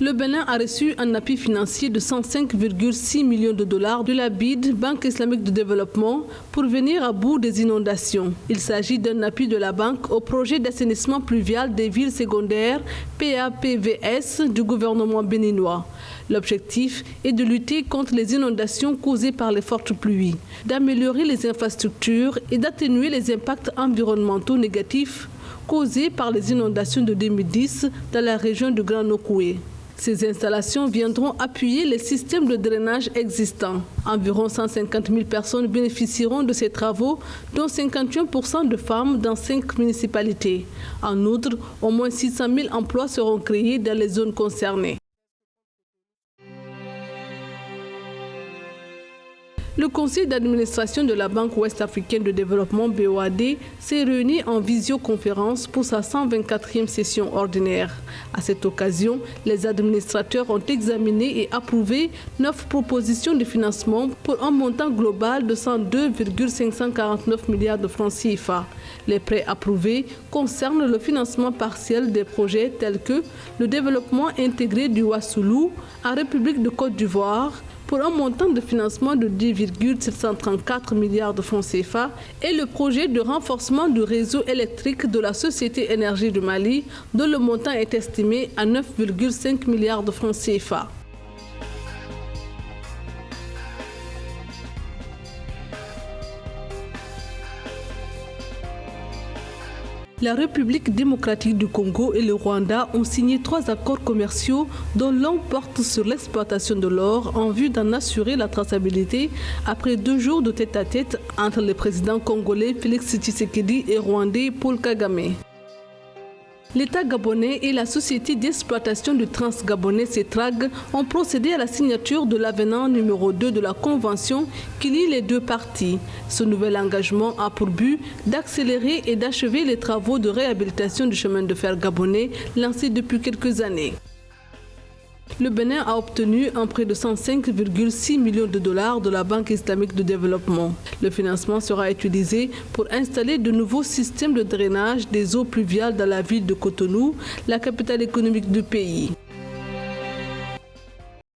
Le Bénin a reçu un appui financier de 105,6 millions de dollars de la BID, Banque islamique de développement, pour venir à bout des inondations. Il s'agit d'un appui de la banque au projet d'assainissement pluvial des villes secondaires PAPVS du gouvernement béninois. L'objectif est de lutter contre les inondations causées par les fortes pluies, d'améliorer les infrastructures et d'atténuer les impacts environnementaux négatifs causés par les inondations de 2010 dans la région du Grand Nokoué. Ces installations viendront appuyer les systèmes de drainage existants. Environ 150 000 personnes bénéficieront de ces travaux, dont 51% de femmes dans 5 municipalités. En outre, au moins 600 000 emplois seront créés dans les zones concernées. Le conseil d'administration de la Banque ouest-africaine de développement BOAD s'est réuni en visioconférence pour sa 124e session ordinaire. À cette occasion, les administrateurs ont examiné et approuvé 9 propositions de financement pour un montant global de 102,549 milliards de francs CFA. Les prêts approuvés concernent le financement partiel des projets tels que le développement intégré du Ouassoulou en République de Côte d'Ivoire, pour un montant de financement de 10,734 milliards de francs CFA et le projet de renforcement du réseau électrique de la Société Énergie du Mali, dont le montant est estimé à 9,5 milliards de francs CFA. La République démocratique du Congo et le Rwanda ont signé 3 accords commerciaux dont l'un porte sur l'exploitation de l'or en vue d'en assurer la traçabilité après 2 jours de tête-à-tête entre les présidents congolais Félix Tshisekedi et rwandais Paul Kagame. L'État gabonais et la société d'exploitation du Transgabonais CETRAG ont procédé à la signature de l'avenant numéro 2 de la convention qui lie les 2 parties. Ce nouvel engagement a pour but d'accélérer et d'achever les travaux de réhabilitation du chemin de fer gabonais lancés depuis quelques années. Le Bénin a obtenu un prêt de 105,6 millions de dollars de la Banque islamique de développement. Le financement sera utilisé pour installer de nouveaux systèmes de drainage des eaux pluviales dans la ville de Cotonou, la capitale économique du pays.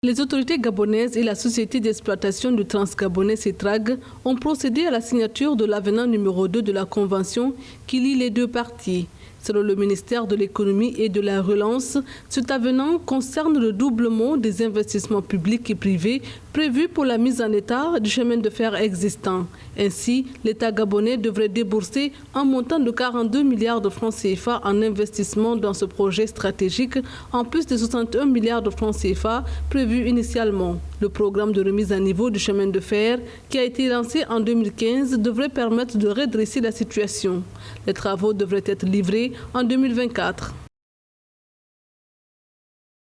Les autorités gabonaises et la société d'exploitation du Transgabonais CETRAG ont procédé à la signature de l'avenant numéro 2 de la convention qui lie les 2 parties. Selon le ministère de l'Économie et de la Relance, cet avenant concerne le doublement des investissements publics et privés prévus pour la mise en état du chemin de fer existant. Ainsi, l'État gabonais devrait débourser un montant de 42 milliards de francs CFA en investissement dans ce projet stratégique, en plus de 61 milliards de francs CFA prévus initialement. Le programme de remise à niveau du chemin de fer, qui a été lancé en 2015, devrait permettre de redresser la situation. Les travaux devraient être livrés en 2024.